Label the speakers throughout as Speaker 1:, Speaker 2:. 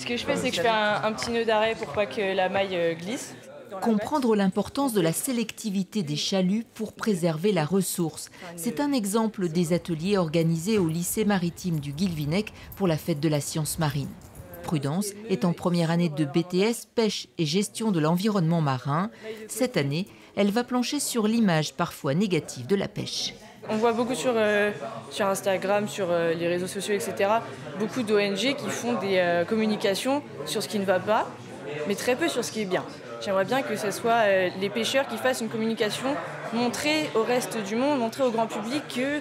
Speaker 1: Ce que je fais, c'est que je fais un petit nœud d'arrêt pour pas que la maille glisse.
Speaker 2: Comprendre l'importance de la sélectivité des chaluts pour préserver la ressource. C'est un exemple des ateliers organisés au lycée maritime du Guilvinec pour la fête de la science marine. Prudence est en première année de BTS pêche et gestion de l'environnement marin. Cette année, elle va plancher sur l'image parfois négative de la pêche.
Speaker 1: On voit beaucoup sur Instagram, sur les réseaux sociaux, etc. Beaucoup d'ONG qui font des communications sur ce qui ne va pas, mais très peu sur ce qui est bien. J'aimerais bien que ce soit les pêcheurs qui fassent une communication, montrer au reste du monde, montrer au grand public que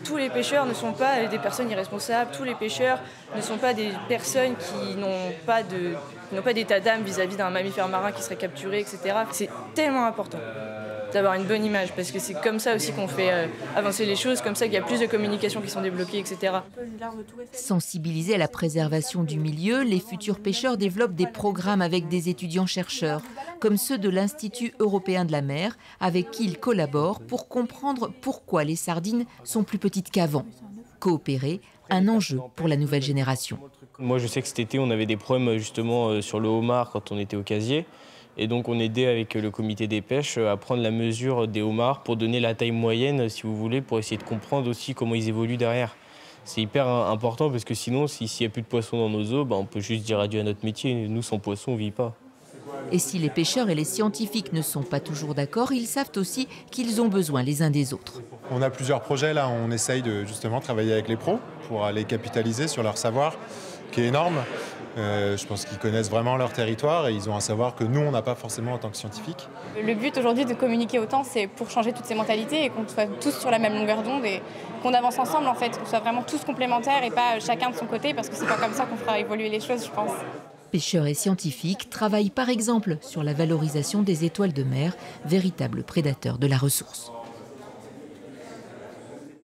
Speaker 1: tous les pêcheurs ne sont pas des personnes irresponsables, tous les pêcheurs ne sont pas des personnes qui n'ont pas d'état d'âme vis-à-vis d'un mammifère marin qui serait capturé, etc. C'est tellement important d'avoir une bonne image, parce que c'est comme ça aussi qu'on fait avancer les choses, comme ça qu'il y a plus de communications qui sont débloquées, etc.
Speaker 2: Sensibilisés à la préservation du milieu, les futurs pêcheurs développent des programmes avec des étudiants-chercheurs, comme ceux de l'Institut européen de la mer, avec qui ils collaborent pour comprendre pourquoi les sardines sont plus petites qu'avant. Coopérer, un enjeu pour la nouvelle génération.
Speaker 3: Moi, je sais que cet été, on avait des problèmes justement sur le homard quand on était au casier. Et donc on aidait avec le comité des pêches à prendre la mesure des homards pour donner la taille moyenne, si vous voulez, pour essayer de comprendre aussi comment ils évoluent derrière. C'est hyper important parce que sinon, s'il n'y a plus de poissons dans nos eaux, on peut juste dire adieu à notre métier. Nous, sans poissons, on ne vit pas.
Speaker 2: Et si les pêcheurs et les scientifiques ne sont pas toujours d'accord, ils savent aussi qu'ils ont besoin les uns des autres.
Speaker 4: On a plusieurs projets, là, on essaye de justement travailler avec les pros pour aller capitaliser sur leur savoir, qui est énorme. Je pense qu'ils connaissent vraiment leur territoire et ils ont un savoir que nous, on n'a pas forcément en tant que scientifiques.
Speaker 5: Le but aujourd'hui de communiquer autant, c'est pour changer toutes ces mentalités et qu'on soit tous sur la même longueur d'onde et qu'on avance ensemble, en fait, qu'on soit vraiment tous complémentaires et pas chacun de son côté, parce que c'est pas comme ça qu'on fera évoluer les choses, je pense.
Speaker 2: Pêcheurs et scientifiques travaillent par exemple sur la valorisation des étoiles de mer, véritables prédateurs de la ressource.